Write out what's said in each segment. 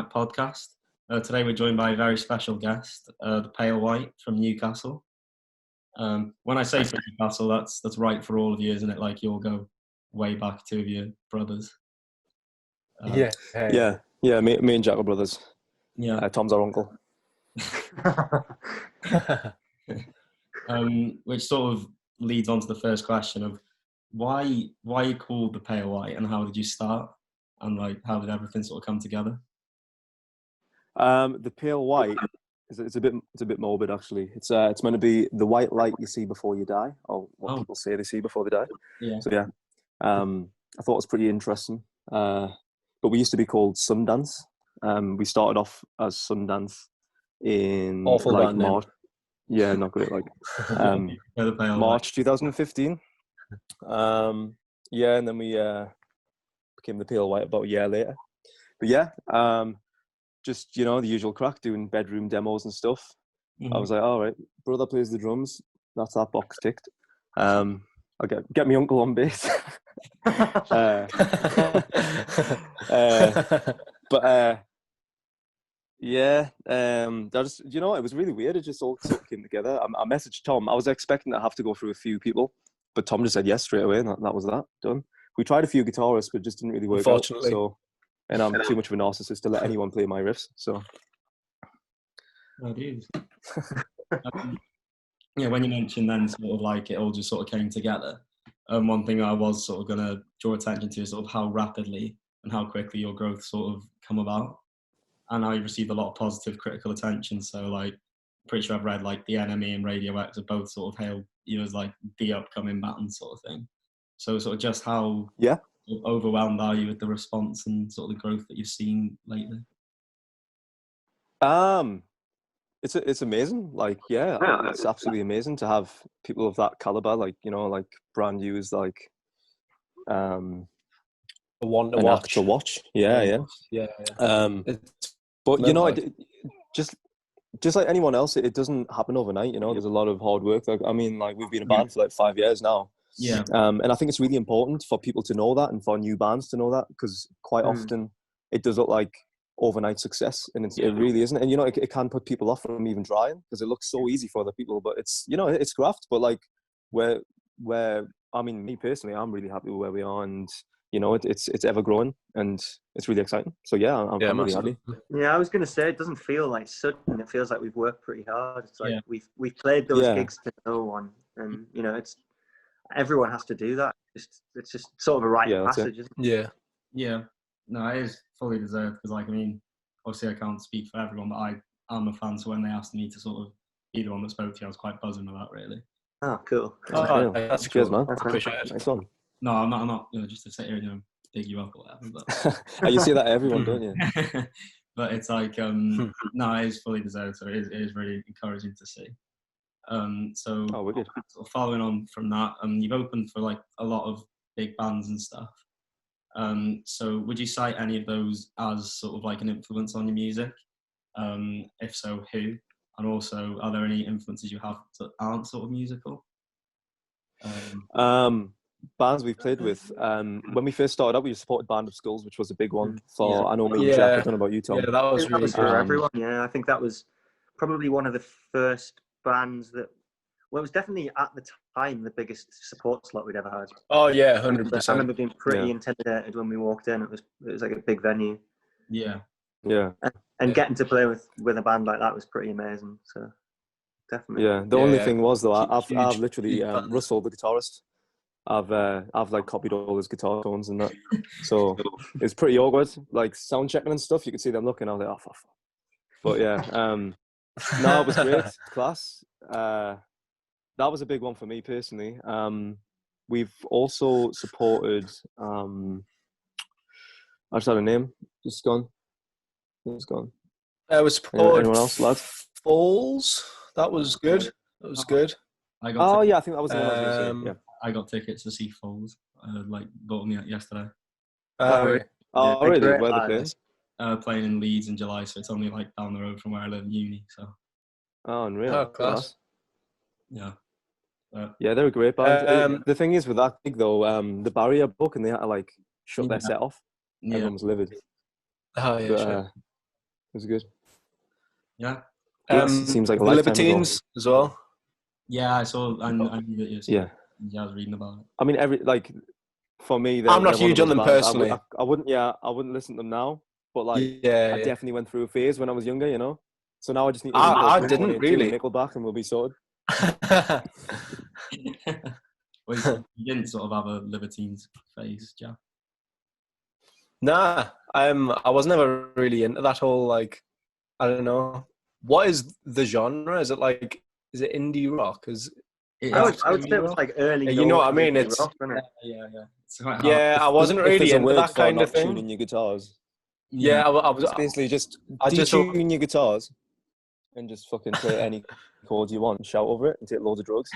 Night podcast. Today we're joined by a very special guest, the Pale White from Newcastle. When I say from Newcastle, that's right for all of you, isn't it? Like you'll go way back, two of your brothers. Yeah. Me and Jack are brothers. Yeah. Tom's our uncle. Which sort of leads on to the first question of why you called the Pale White, and how did you start, and like how did everything sort of come together? The Pale White it's a bit morbid actually. It's meant to be the white light you see before you die, or what people say they see before they die. Yeah. So yeah, I thought it was pretty interesting. But we used to be called Sundance. We started off as Sundance in Awful like band name. March. Yeah, not great. Like March 2015. Yeah, and then we became the Pale White about a year later. But yeah, just the usual crack, doing bedroom demos and stuff. Mm-hmm. I was like, all right, brother plays the drums. That's that box ticked. I'll get my uncle on bass. Yeah, that just, it was really weird. It just all sort of came together. I messaged Tom. I was expecting to have to go through a few people, but Tom just said yes straight away, and that was that, done. We tried a few guitarists, but it just didn't really work out. So, and I'm too much of a narcissist to let anyone play my riffs. So, oh, dude. Yeah, when you mentioned then sort of like it all just sort of came together, one thing I was sort of going to draw attention to is sort of how rapidly and how quickly your growth sort of come about. And I received a lot of positive critical attention. So like, pretty sure I've read like The Enemy and Radio X have both sort of hailed you as like the upcoming band sort of thing. So sort of just how overwhelmed are you with the response and sort of the growth that you've seen lately? It's amazing. Like, it's absolutely amazing to have people of that caliber. Like, like Brand New is like a one to an watch. act to watch. Yeah. But just like anyone else, it doesn't happen overnight. There's a lot of hard work. Like, I mean, like we've been a band for like 5 years now. Yeah. And I think it's really important for people to know that, and for new bands to know that, because quite often it does look like overnight success, and it really isn't. And it can put people off from even trying, because it looks so easy for other people, but it's it's graft. But like where I mean, me personally, I'm really happy with where we are, and it's ever growing, and it's really exciting. So yeah, I'm really happy. Yeah, I was going to say, it doesn't feel like sudden. It feels like we've worked pretty hard. It's like we've played those gigs to no one, and it's everyone has to do that. It's just sort of a rite of passage, isn't it? Yeah. No, it is fully deserved, because like, I mean, obviously I can't speak for everyone, but I'm a fan. So when they asked me to sort of be the one that spoke to you, I was quite buzzing with that, really. Oh, cool. That's Cheers, cool. man. Appreciate it. Nice one. No, I'm not just to sit here and dig you up or whatever. But you say that everyone, don't you? But it's like, no, it is fully deserved. So it is really encouraging to see. So wicked. Sort of following on from that, you've opened for like a lot of big bands and stuff. So would you cite any of those as sort of like an influence on your music? If so, who? And also, are there any influences you have that aren't sort of musical? Bands we've played with. When we first started out, we supported Band of Skulls, which was a big one for, I know me and Jack. I don't know about you, Tom. Yeah, that was really good. For everyone. Yeah, I think that was probably one of the first bands that, well, it was definitely at the time the biggest support slot we'd ever had. Oh yeah, 100%. I remember being pretty intimidated when we walked in. It was like a big venue. Yeah. And getting to play with a band like that was pretty amazing. So definitely. Yeah. The only thing was though, I've literally Russell, the guitarist, I've like copied all his guitar tones and that. So it's pretty awkward. Like sound checking and stuff, you could see them looking. I was like, oh fuck. But yeah, no, it was great, class. That was a big one for me personally. We've also supported. I just had a name. It's gone. It's gone. I was supported. Anyone else, lads? Falls. That was good. That was good. I think that was the one I was going to say. Yeah. I got tickets to see Falls. Like bought them yesterday. Really? Where are they playing? Playing in Leeds in July, so it's only like down the road from where I live in uni. So. Oh, unreal. Oh, class. Yeah. Yeah, they're a great band. The thing is with that gig though, the barrier broke and they had to like shut their set off. Everyone was livid. Oh yeah, sure. was good. Yeah. It seems like a the lifetime Libertines ago. as well. Yeah, I saw. I knew that you. Yeah. Yeah, I was reading about it. I mean, for me, I'm not they're one huge of on those them bands. personally. I wouldn't listen to them now. But like, I definitely went through a phase when I was younger, you know. So now I just need to I didn't really. Nickelback, and we'll be sorted. Well, so you didn't sort of have a Libertines phase, Jack? Nah, I was never really into that whole like, I don't know. What is the genre? Is it indie rock? I would say it was like early. You know what I mean? It's rock, isn't it? Yeah, I wasn't really into that kind of thing. Tuning your guitars. Yeah, I was. It's basically just detune your guitars and just fucking play any chords you want, shout over it, and take loads of drugs.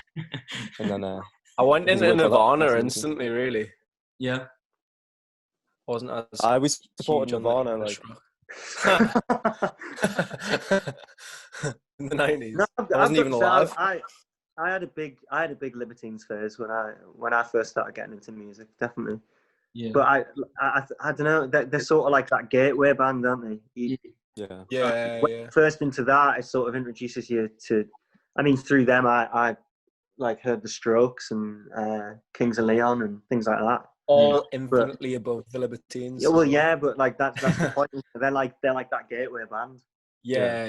And then I went into Nirvana instantly. Really. Yeah. Wasn't as I was supporting Nirvana like in the 90s. No, I wasn't even alive. I had a big Libertines phase when I first started getting into music, definitely. Yeah. But I don't know. They're sort of like that gateway band, aren't they? Yeah. First into that, it sort of introduces you to. I mean, through them, I like heard the Strokes and Kings of Leon and things like that. All infinitely above the Libertines. Yeah, well, yeah, but like that's the point. They're like that gateway band. Yeah.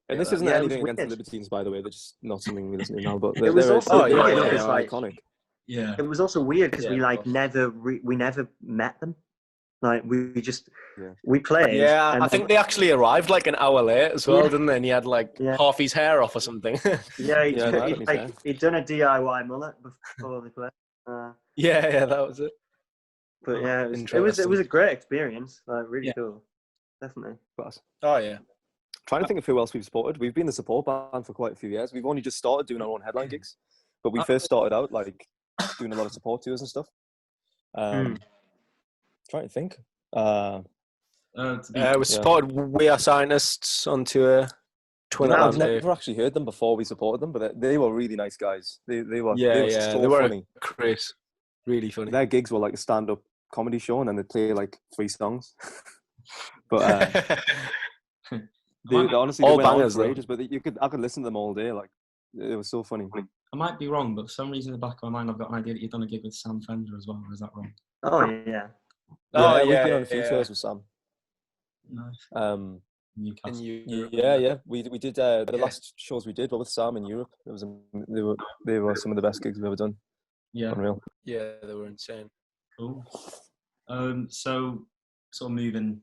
And this isn't anything against the Libertines, by the way. They're just not something we listen to now. But it was also iconic. Yeah. It was also weird because we like never met them. Like we just we played. Yeah, and I think they actually arrived like an hour late as well, didn't they? And he had like half his hair off or something. He'd done a DIY mullet before they played. Yeah, that was it. But yeah, it was a great experience. Like really cool, definitely. Oh yeah. Trying to think of who else we've supported. We've been the support band for quite a few years. We've only just started doing our own headline gigs, but we first started out like doing a lot of support tours and stuff. Trying to think. We supported We Are Scientists on tour. I've never actually heard them before we supported them, but they were really nice guys. They were so funny. Chris, really funny. Their gigs were like a stand-up comedy show, and then they'd play like 3 songs. But they honestly all went bangers, on for ages, but I could listen to them all day. Like it was so funny. I might be wrong, but for some reason in the back of my mind, I've got an idea that you've done a gig with Sam Fender as well. Or is that wrong? Oh yeah. We've been on a few shows with Sam. Nice. Newcastle. Yeah. We did the last shows we did were with Sam in Europe. They were some of the best gigs we've ever done. Yeah. Unreal. Yeah, they were insane. Cool. So sort of moving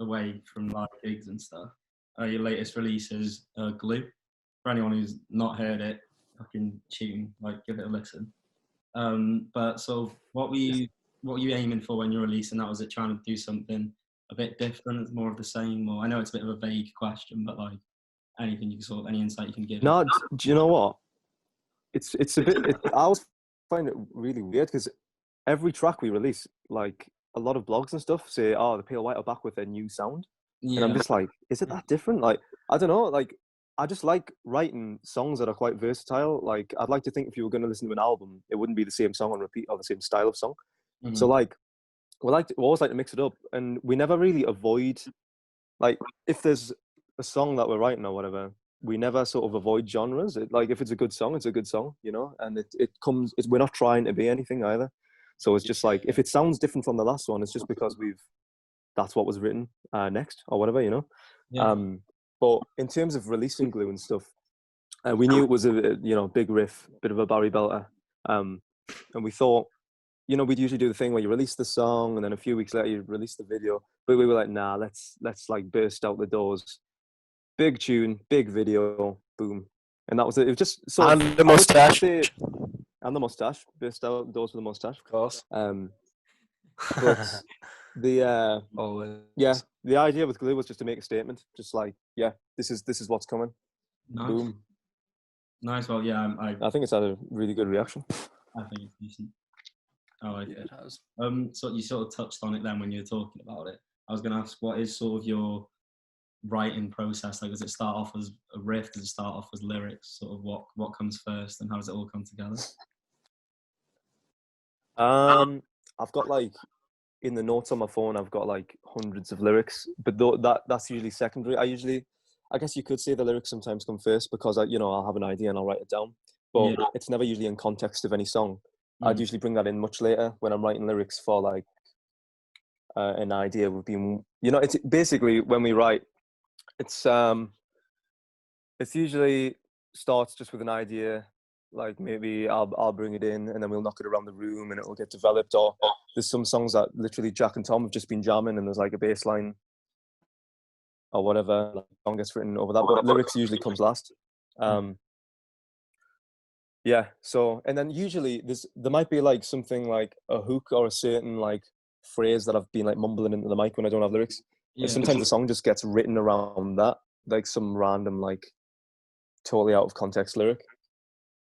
away from live gigs and stuff. Your latest release is Glue. For anyone who's not heard it, fucking tune, like give it a listen. But sort of what were you aiming for when you're releasing that? Was it trying to do something a bit different, more of the same? Or I know it's a bit of a vague question, but like any insight you can give? No, do you know what? It's a bit. I always find it really weird because every track we release, like a lot of blogs and stuff say, "Oh, the Pale White are back with their new sound," and I'm just like, "Is it that different?" Like, I don't know. Like, I just like writing songs that are quite versatile. Like, I'd like to think if you were going to listen to an album, it wouldn't be the same song on repeat or the same style of song. Mm-hmm. So, like, we always like to mix it up, and we never really avoid, like, if there's a song that we're writing or whatever, we never sort of avoid genres. Like, if it's a good song, it's a good song, you know. And we're not trying to be anything either. So it's just like if it sounds different from the last one, it's just because that's what was written next or whatever, you know. Yeah. But in terms of releasing Glue and stuff, we knew it was a big riff, bit of a Barry belter, and we thought, we'd usually do the thing where you release the song and then a few weeks later you release the video. But we were like, nah, let's like burst out the doors, big tune, big video, boom, and that was it. It was just sort of the mustache. And the mustache, burst out the doors with the mustache, of course. But the idea with Glue was just to make a statement, just like, this is what's coming. Nice. Boom. Nice. Well, yeah, I think it's had a really good reaction. I think it's decent. I like it. So you sort of touched on it then when you were talking about it. I was going to ask, what is sort of your writing process? Like, does it start off as a riff? Does it start off as lyrics? Sort of what comes first, and how does it all come together? I've got like in the notes on my phone, I've got like hundreds of lyrics, but that's usually secondary. I guess you could say the lyrics sometimes come first because I'll have an idea and I'll write it down, but it's never usually in context of any song. I'd usually bring that in much later when I'm writing lyrics for like an idea would be, it's basically when we write, it's usually starts just with an idea, like maybe I'll bring it in and then we'll knock it around the room and it'll get developed. Or there's some songs that literally Jack and Tom have just been jamming and there's like a bass line or whatever, like a song gets written over that, but lyrics usually comes last. Yeah, so, and then usually there might be like something like a hook or a certain like phrase that I've been like mumbling into the mic when I don't have lyrics. And sometimes the song just gets written around that, like some random like totally out of context lyric.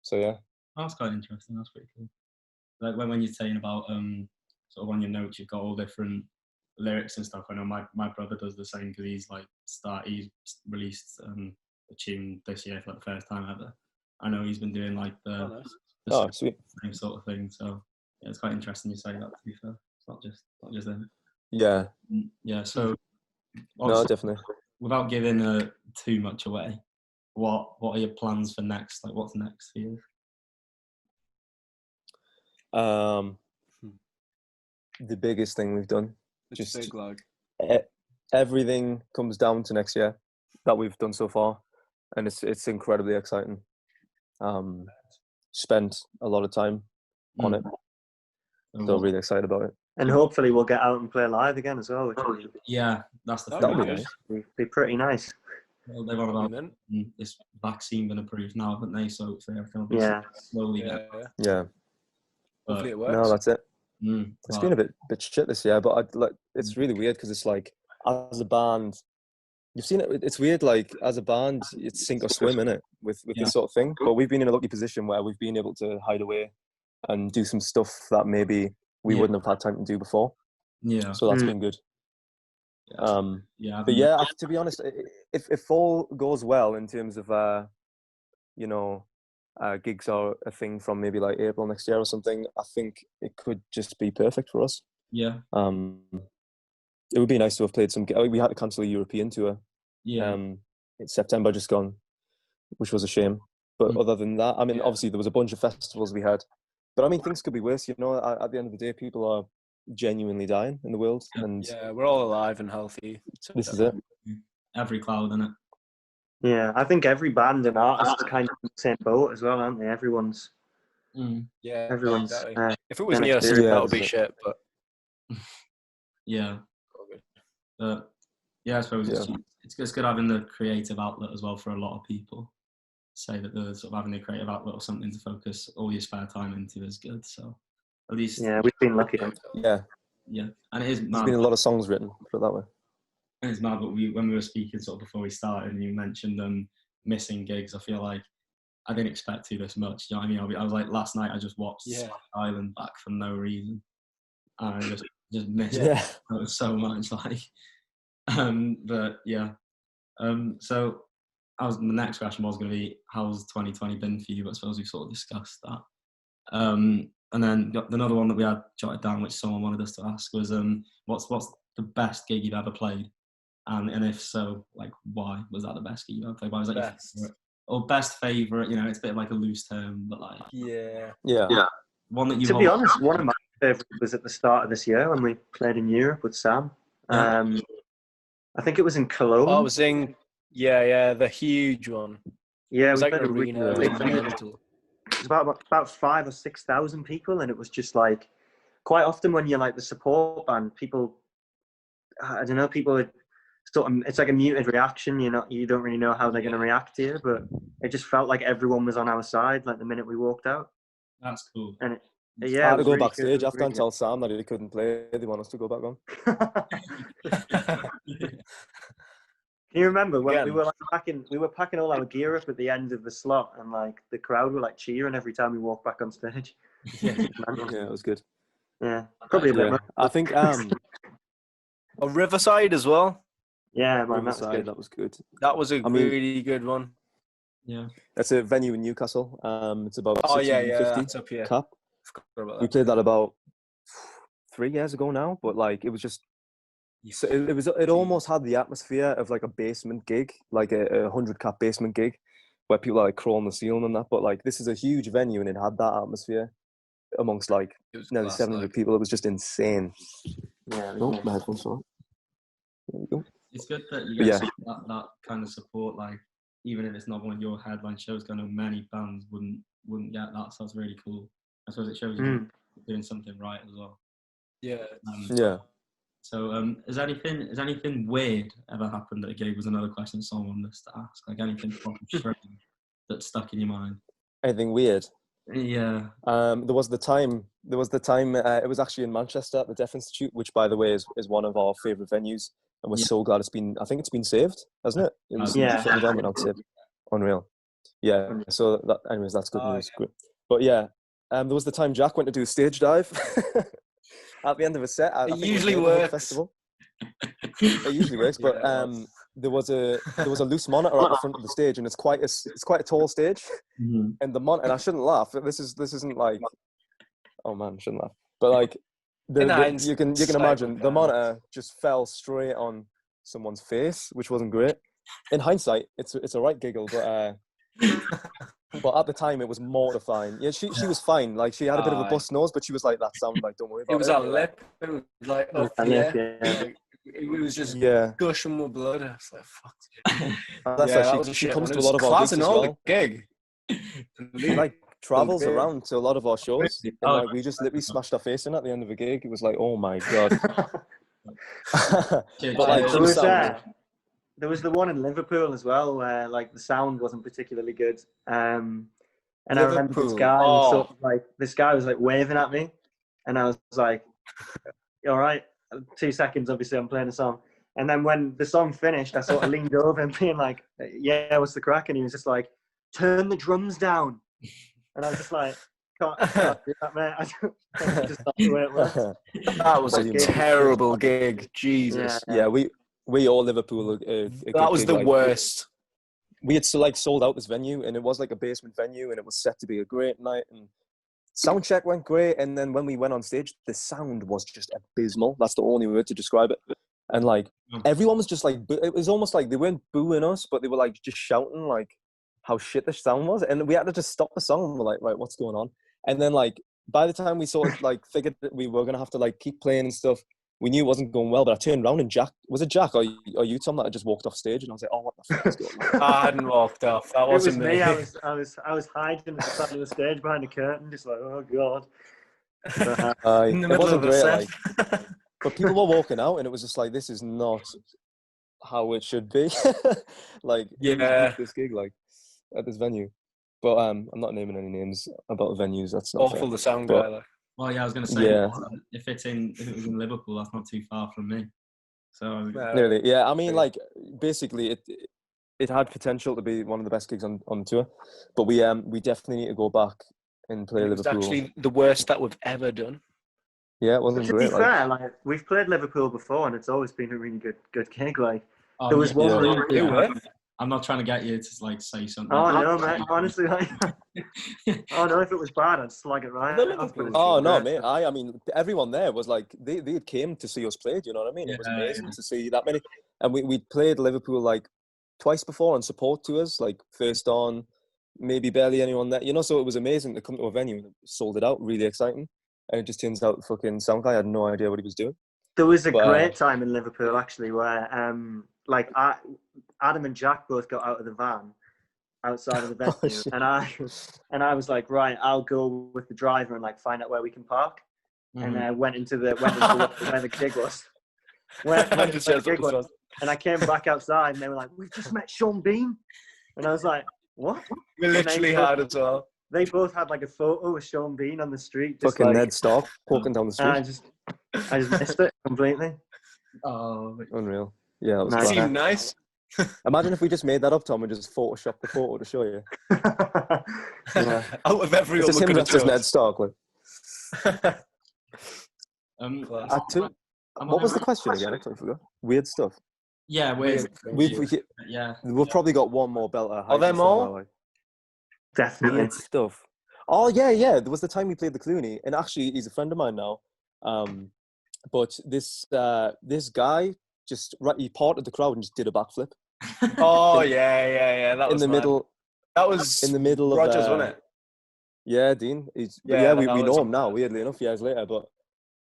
So yeah. That's quite interesting. That's pretty cool. Like when you're saying about sort of on your notes, you've got all different lyrics and stuff. I know my brother does the same because he's released a tune this year for the first time ever. I know he's been doing like the sweet. same sort of thing. So yeah, it's quite interesting you say that. To be fair, it's not just him. Yeah. Yeah. So no, definitely. Without giving too much away, what are your plans for next? Like, what's next for you? The biggest thing we've done. It's just big, like everything comes down to next year that we've done so far, and it's incredibly exciting. Spent a lot of time on it, so really excited about it. And hopefully we'll get out and play live again as well. That's the that would thing. be nice. It'd be pretty nice. Well, they've on about this vaccine been approved now, haven't they? So everything will be slowly. Yeah. Hopefully it works. No, that's it. It's been a bit shit this year, but it's really weird because it's like as a band, you've seen it. It's weird, like as a band, it's sink or swim, innit, with this sort of thing. But we've been in a lucky position where we've been able to hide away and do some stuff that maybe we wouldn't have had time to do before. Yeah. So that's been good. But yeah, to be honest, if all goes well in terms of gigs are a thing from maybe like April next year or something, I think it could just be perfect for us. Yeah. It would be nice to have played some. We had to cancel a European tour. Yeah. It's September just gone, which was a shame. But other than that, I mean, obviously there was a bunch of festivals we had, but I mean, things could be worse. At the end of the day, people are genuinely dying in the world, and we're all alive and healthy. So this is it. Every cloud, isn't it? Yeah, I think every band and artist is kind of in the same boat as well, aren't they? Everyone's. Everyone's. Exactly. If it was near us, that would be shit. But yeah. I suppose it's good having the creative outlet as well for a lot of people. Say that the sort of having a creative outlet or something to focus all your spare time into is good. So at least we've been lucky. Yeah, and it is mad. There's been a lot of songs written, put it that way. And it's mad, but when we were speaking sort of before we started, and you mentioned missing gigs, I feel like I didn't expect to this much. You know what I mean? I was like, last night I just watched Island back for no reason, and I just missed it so much. Like, but yeah. So the next question was going to be, how's 2020 been for you? But I suppose we've sort of discussed that. And then another one that we had jotted down, which someone wanted us to ask, was what's the best gig you've ever played? And if so, like, why was that the best gig you ever played? Why was that best? Your favorite? Or best favorite? It's a bit like a loose term, but like one that you. To be honest, one of my favorites was at the start of this year when we played in Europe with Sam. I think it was in Cologne. Oh, I was saying, the huge one. Yeah, it was we like an arena. It was about 5,000 or 6,000 people, and it was just like quite often when you're like the support band, people, I don't know, people would sort of, it's like a muted reaction. You don't really know how they're going to react to you, but it just felt like everyone was on our side like the minute we walked out. That's cool. And I had to go backstage after and tell Sam that he couldn't play. They want us to go back on. Can you remember when we were packing all our gear up at the end of the slot, and like the crowd were like cheering every time we walked back on stage? It was good. Yeah, probably a bit much. I think Riverside as well. Yeah, man, Riverside, that was good. That was a really good one. Yeah, that's a venue in Newcastle. It's about 650 that's up here. cap. We played that about 3 years ago now, but like it was just so it almost had the atmosphere of like a basement gig, like a 100-cap basement gig where people are like crawling the ceiling and that. But like this is a huge venue and it had that atmosphere amongst like nearly 700 people. It was just insane. Yeah. My headphones on. There we go. It's good that you get that kind of support. Like even if it's not one of your headline shows, I know many bands wouldn't get that. So that's really cool. I suppose it shows you doing something right as well. Yeah. Yeah. So, has anything weird ever happened at a gig? Was another question someone wanted us to ask. Like anything strange that stuck in your mind? Anything weird? Yeah. There was the time. It was actually in Manchester at the Deaf Institute, which, by the way, is one of our favourite venues, and we're so glad it's been. I think it's been saved, hasn't it? It was shut down, but now it's saved. Unreal. Yeah. So, anyways, that's good news. Great. But yeah, there was the time Jack went to do a stage dive at the end of a set. It usually works. Festival. It usually works, but there was a loose monitor at the front of the stage, and it's quite a tall stage, and the monitor. And I shouldn't laugh. This isn't like, oh man, I shouldn't laugh. But like, you can imagine the monitor just fell straight on someone's face, which wasn't great. In hindsight, it's a right giggle, but at the time it was mortifying. Yeah, she was fine. Like she had a bit of a bust nose, but she was like, "That sound like don't worry about it." It was her lip. It was like like, it was just gushing with blood. I was like, "Fuck." She comes to a lot of our gigs as well. Gig. Like travels around to a lot of our shows. And, like, we just literally smashed our face in at the end of a gig. It was like, oh my god. But like, there was the one in Liverpool as well where like the sound wasn't particularly good. And I remember this guy was like waving at me, and I was like, "All right." 2 seconds, obviously, I'm playing a song. And then when the song finished, I sort of leaned over and being like, "Yeah, what's the crack?" And he was just like, "Turn the drums down." And I was just like, can't do that, mate. Just not the way it works. That was a terrible gig. Jesus. Yeah, we all Liverpool. That was the worst. We had sold out this venue, and it was like a basement venue, and it was set to be a great night. And sound check went great, and then when we went on stage, the sound was just abysmal. That's the only word to describe it. And like everyone was just like, it was almost like they weren't booing us, but they were like just shouting like how shit the sound was, and we had to just stop the song. And we're like, right, what's going on? And then like by the time we sort of like figured that we were gonna have to like keep playing and stuff, we knew it wasn't going well. But I turned around and Jack, was it Jack or you, Tom, that had just walked off stage? And I was like, oh, what the fuck is going on? I hadn't walked off. That wasn't me. I was hiding at the side of the stage behind a curtain, just like, oh god. In the middle of the set. But people were walking out, and it was just like, this is not how it should be. Like, this gig, like at this venue. But I'm not naming any names about venues. That's not awful. Fair. The sound guy. Like. Well, yeah, I was going to say, if it was in Liverpool, that's not too far from me. So nearly, yeah. I mean, like basically, it had potential to be one of the best gigs on the tour, but we definitely need to go back and play Liverpool. It was actually the worst that we've ever done. Yeah, it wasn't great. To be fair, like we've played Liverpool before, and it's always been a really good gig. Like there was one. I'm not trying to get you to like say something. Oh no, mate. Honestly, like, oh no, if it was bad, I'd slag it right. Oh no, mate. I mean, everyone there was like they came to see us play. Do you know what I mean? It was amazing to see that many. And we played Liverpool like twice before on support tours, like First On, maybe barely anyone there. You know, so it was amazing to come to a venue and sold it out. Really exciting. And it just turns out fucking sound guy had no idea what he was doing. There was a great time in Liverpool actually where like Adam and Jack both got out of the van outside of the venue, and I was like, right, I'll go with the driver and like find out where we can park, and went into where the gig was. And I came back outside, and they were like, "We've just met Sean Bean," and I was like, "What?" We literally had as well. They both had like a photo with Sean Bean on the street. Just fucking like, Ned Stark walking down the street. I just missed it completely. Oh, unreal. Yeah, that was nice. Seemed nice. Imagine if we just made that up, Tom, and just photoshopped the photo to show you. Out of everyone, it's just him dressed as Ned Stark. Like. What was the question again? I forgot. Weird stuff. Yeah, weird. We've probably got one more belter. Are there more? Like. Definitely. Weird stuff. Oh yeah. There was the time we played the Clooney, and actually, he's a friend of mine now. But this guy he parted the crowd and just did a backflip. Oh yeah. That was in the mad. middle. That was in the middle of Rogers, wasn't it? Yeah, Dean. We know him now. Weirdly enough, years later, but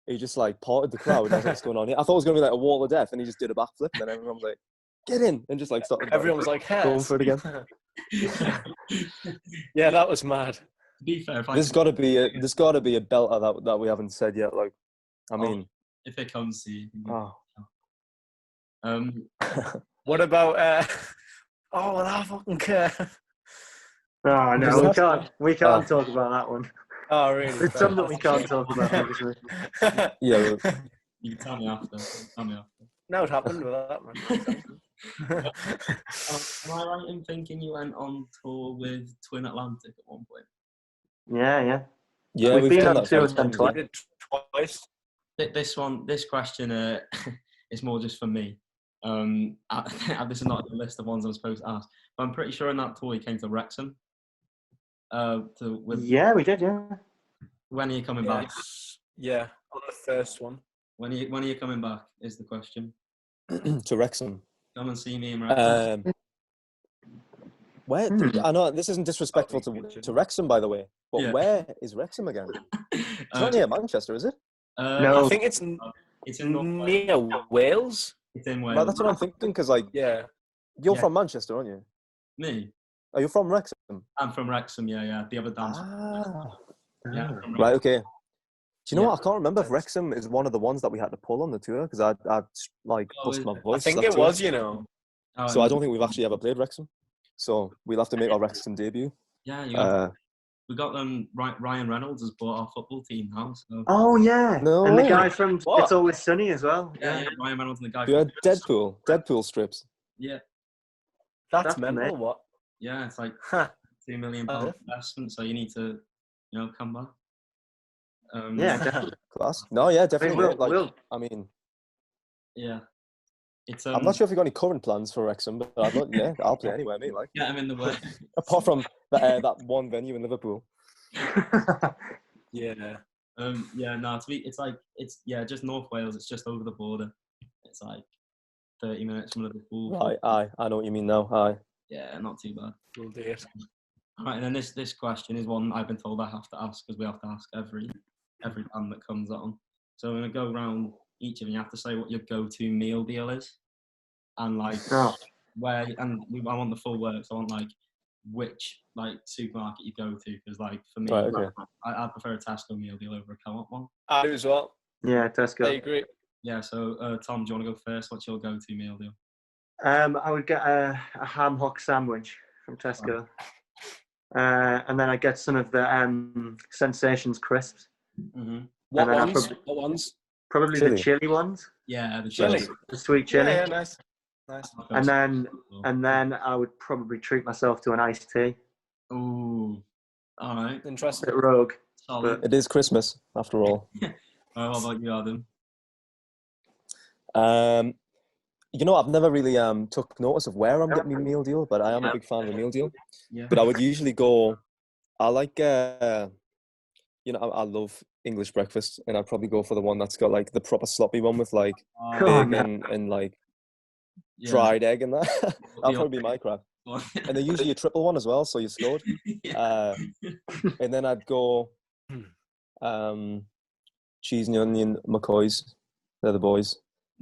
he just like parted the crowd. And I was like, what's going on here? I thought it was going to be like a wall of death, and he just did a backflip. And then everyone was like, "Get in!" and just like started. Everyone was like, going for it again. Yeah, that was mad. To be fair, there's got to be a belter that we haven't said yet. Like, I mean, if it comes to you. What about? Oh, well, I fucking care. Oh no, we can't talk about that one. Oh really? It's something that we can't talk about, obviously. Yeah. You can tell me after. No, it happened with that, man. Am I right in thinking you went on tour with Twin Atlantic at one point? Yeah. Yeah, we've been done on that tour with them twice. This question is more just for me. This is not the list of ones I'm supposed to ask, but I'm pretty sure in that tour you came to Wrexham. Yeah, we did. Yeah. When are you coming back? Yeah, on the first one. When are you coming back? Is the question. To Wrexham. Come and see me in Wrexham. Where? I know this isn't disrespectful to Wrexham, by the way, but where is Wrexham again? It's not near Manchester, is it? No, I think it's in near Wales. It's in Wales. Well, that's what I'm thinking, because you're from Manchester, aren't you? Me? Are you from Wrexham? I'm from Wrexham, yeah. The other dance. Yeah. Right, okay. Do you know what? I can't remember if Wrexham is one of the ones that we had to pull on the tour, because I bust my voice. I think it was, So I don't think we've actually ever played Wrexham. So we'll have to make our Wrexham debut. Yeah, we got them. Ryan Reynolds has bought our football team now. So. Oh yeah, no and way. the guy from It's Always Sunny as well. Yeah, Ryan Reynolds and the guy. You had Deadpool strips. Yeah, that's mental. What? Yeah, it's like £2 million investment. So you need to, come back. Yeah, definitely. Class. No, yeah, definitely. I mean, yeah. It's. I'm not sure if you've got any current plans for Wrexham, but I'll play anywhere, mate. Like, yeah, I'm in the way. Apart from that one venue in Liverpool. Yeah. No. It's just North Wales. It's just over the border. It's like 30 minutes from Liverpool. Right. I know what you mean now. Aye. Yeah, not too bad. We'll do it. All right, and then this question is one I've been told I have to ask, because we have to ask every band that comes on. So I'm gonna go around each of you. You have to say what your go-to meal deal is, and where. And I want the full works. I want which supermarket you go to, because for me, right, okay. I prefer a Tesco meal deal over a Co-op one. I do as well. Yeah, Tesco. I agree. Yeah. So Tom, do you want to go first? What's your go-to meal deal? I would get a ham hock sandwich from Tesco. And then I get some of the Sensations crisps. Mm-hmm. What ones? Probably chili. The chili ones. Yeah, the chili. The sweet chili. Yeah, nice. And then I would probably treat myself to an iced tea. Ooh, all right. Interesting. A bit rogue. Solid. It is Christmas after all. What about you, Adam? I've never really took notice of where I'm getting my meal deal, but I am a big fan of a meal deal. Yeah. But I would usually go. I like I love English breakfast, and I'd probably go for the one that's got the proper sloppy one with bacon and dried egg and that. That'll probably be my crap. And they're usually a triple one as well, so you scored. And then I'd go cheese and onion McCoys. They're the boys.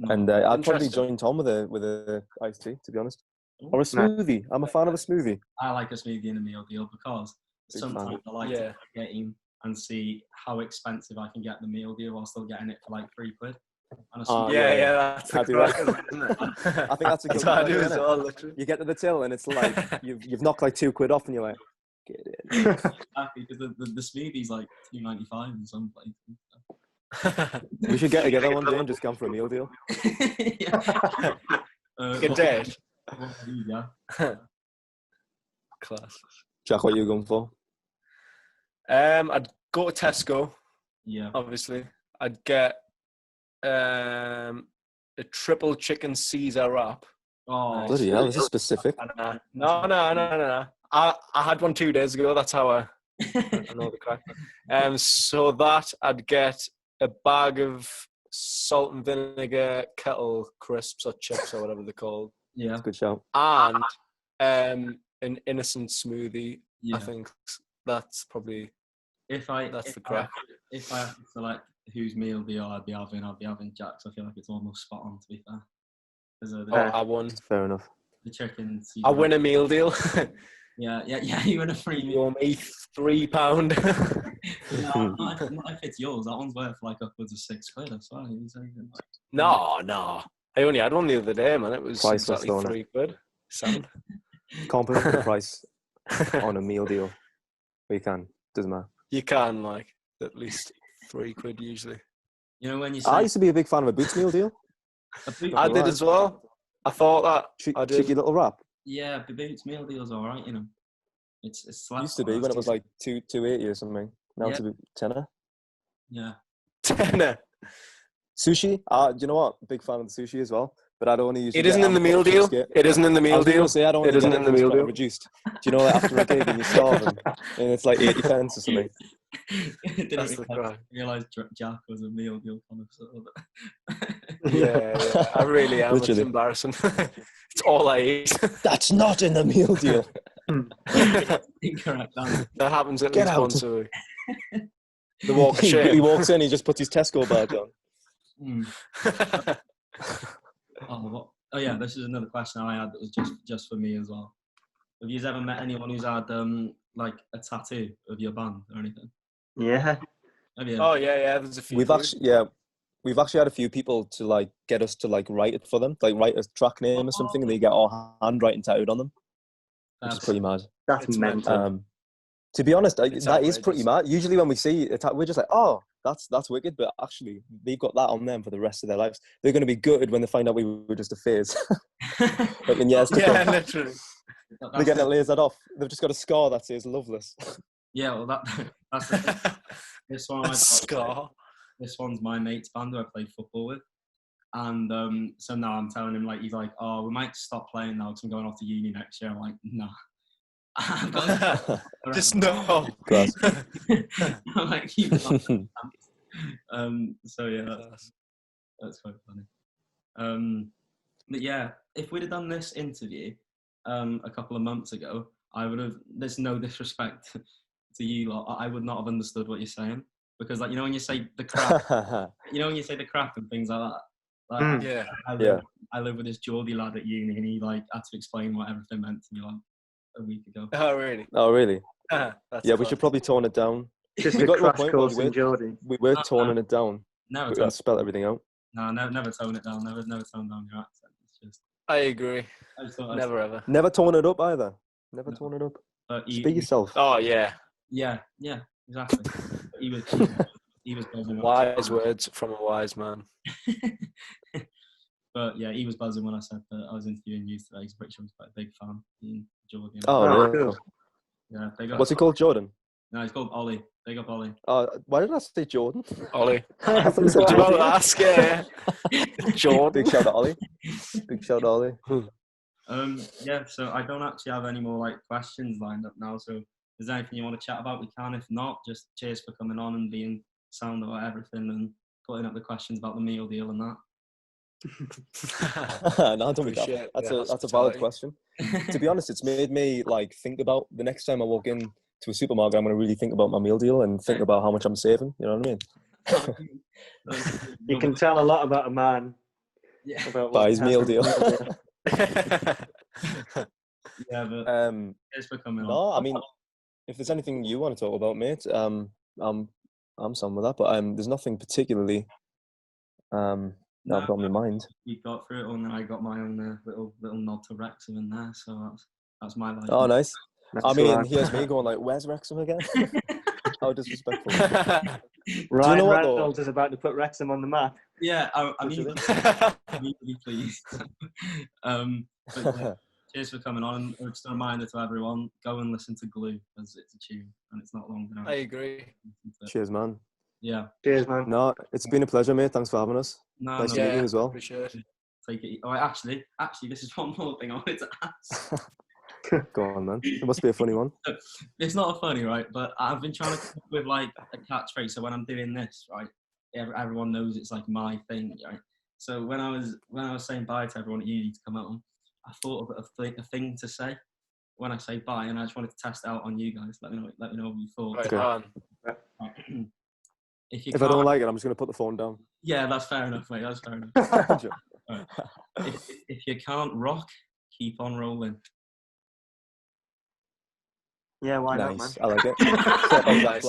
And I'd probably join Tom with a iced tea, to be honest, or a smoothie. I'm a fan of a smoothie. I like a smoothie in a meal deal because sometimes I like to get in and see how expensive I can get the meal deal while still getting it for £3. That's the crack, isn't it? I think that's a good I do as well, literally. You get to the till and it's you've knocked £2 off and you're like, get in. Exactly, because the smoothie's $2.95 in some places. We should get together one day and just go for a meal deal. Good day. Yeah. Class. Jack, what are you going for? I'd go to Tesco. Yeah. Obviously. I'd get a triple chicken Caesar wrap. Oh, bloody hell, is this specific? No. I had one 2 days ago. That's how I know the crack. So that I'd get a bag of salt and vinegar kettle crisps or chips or whatever they're called. Yeah, That's a good shout. And an innocent smoothie. yeah. I think that's probably If the crack. If I have to select whose meal deal I'd be having Jack's. I feel like it's almost spot on, to be fair. I won. Fair enough. The chicken. I win a meal deal. Yeah. You win a free meal. You owe me £3. Not if it's yours. That one's worth like upwards of £6. I swear. No. I only had one the other day, man. It was Priceless, exactly £3. Sound. Can't put the price on a meal deal. But you can. Doesn't matter. You can, like, at least £3 usually. You know when you say... I used to be a big fan of a Boots meal deal. I did as well. I thought that. I did. Cheeky little wrap. Yeah, the Boots meal deal's all right, you know. It's Used to be when it was like $2.80 or something. Now it's a tenner. Yeah. Tenner. Sushi. Do you know what? Big fan of the sushi as well. But I'd only use. It isn't in the meal deal. It isn't in the meal deal. It isn't in the meal deal. Reduced. Do you know, like, after a gig and you're starving and it's like 80 pence or something? That's the crack. I realised Jack was a meal deal connoisseur. Yeah. I really am. Literally. It's embarrassing. It's all I eat. That's not in the meal deal. Incorrect. That happens at least once a week. The walk of shame. He walks in, he just puts his Tesco bag on. Oh yeah, this is another question I had that was just for me as well. Have you ever met anyone who's had like a tattoo of your band or anything? Yeah. Have you? Oh yeah. There's a few. We've actually had a few people to like get us to like write it for them, like write a track name or something, and they get our handwriting tattooed on them. Which is pretty mad. That's mental. To be honest, that is pretty mad. Usually when we see it, we're just like, oh, that's wicked. But actually, they've got that on them for the rest of their lives. They're going to be gutted when they find out we were just a phase. Like in years to come. Literally. They're getting it lasered off. They've just got a scar that says loveless. Yeah, well, that's the thing. This one. Scar. This one's my mate's band who I played football with. And so now I'm telling him, like, he's like, oh, we might stop playing now because I'm going off to uni next year. I'm like, nah. Just no. I'm like, so yeah, that's quite funny. But yeah, if we'd have done this interview a couple of months ago, I would have. There's no disrespect to you lot. I would not have understood what you're saying because, like, you know, when you say the crap, and things like that. Like, I live with this Geordie lad at uni, and he like had to explain what everything meant to me like a week ago. Oh really? Yeah, we should probably tone it down. Just we got to a point where Geordie. We were toning it down. Never we got to spell everything out. No, never tone it down. Never tone down your accent. It's just. I agree. Never ever. Never tone it up either. Never tone it up. Speak yourself. Oh yeah. Yeah, exactly. He was buzzing. Wise words from a wise man. But yeah, he was buzzing when I said that I was interviewing you today. He's pretty sure he's quite a big fan. Jordan. Oh, really? Yeah. What's he called, Jordan? No, he's called Ollie. Big up Ollie. Why did I say Jordan? Ollie. Do you want to ask? Yeah. Jordan. Big shout out Ollie. Big shout out Ollie. Yeah, so I don't actually have any more like questions lined up now. So if there's anything you want to chat about, we can. If not, just cheers for coming on and being sound about everything and putting up the questions about the meal deal and that. No, don't be that. That's a valid question. To be honest, it's made me like think about the next time I walk in to a supermarket, I'm going to really think about my meal deal and think about how much I'm saving. You know what I mean? You can tell a lot about a man. Yeah. About by his meal deal. Yeah, but thanks for coming on. No, I mean, if there's anything you want to talk about, mate, I'm sound with that. But there's nothing particularly that I've got in my mind. You got through it all, and then I got my own little nod to Wrexham in there. So that's my life. Oh, nice. I mean, here's me going like, "Where's Wrexham again?" How disrespectful. Ryan, you know Reynolds is about to put Wrexham on the map. Yeah, I'm really pleased. But yeah, cheers for coming on. And just a reminder to everyone: go and listen to Glue, as it's a tune and it's not long enough. I agree. Cheers, man. Yeah. Cheers, man. No, it's been a pleasure, mate. Thanks for having us. Nice to meet you as well. Appreciate it. Take it. Oh, actually, this is one more thing I wanted to ask. Go on, man. It must be a funny one. It's not a funny, right? But I've been trying to come up with like a catchphrase. So when I'm doing this, right, everyone knows it's like my thing, right? So when I was saying bye to everyone at uni to come out, I thought of a thing to say when I say bye, and I just wanted to test it out on you guys. Let me know what you thought. Right, okay. If I don't like it, I'm just going to put the phone down. Yeah, that's fair enough, mate. That's fair enough. Right. If you can't rock, keep on rolling. Yeah, why not, man? I like it. Nice.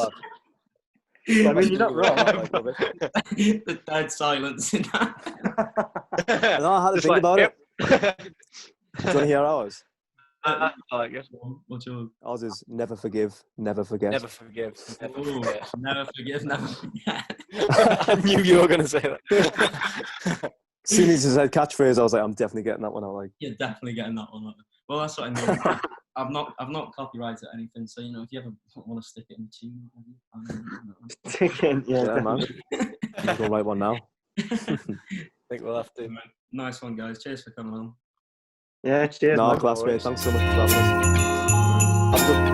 I mean, you're not wrong. The dead silence in that. No, I had to think about it. Do you want to hear ours? I like it. What's yours? Ours is never forgive, never forget. Never forgive. Never forget. Never forgive, never forget. I knew you were going to say that. As soon as you said catchphrase, I was like, I'm definitely getting that one out. Like, you're definitely getting that one out. Well, that's what I mean. I've not copyrighted anything, so if you ever want to stick it in the tune, Stick in, yeah, man. You go write one now. I think we'll have to. Nice one, guys. Cheers for coming on. Yeah, cheers. No, class, mate. Thanks so much for having us. Have a good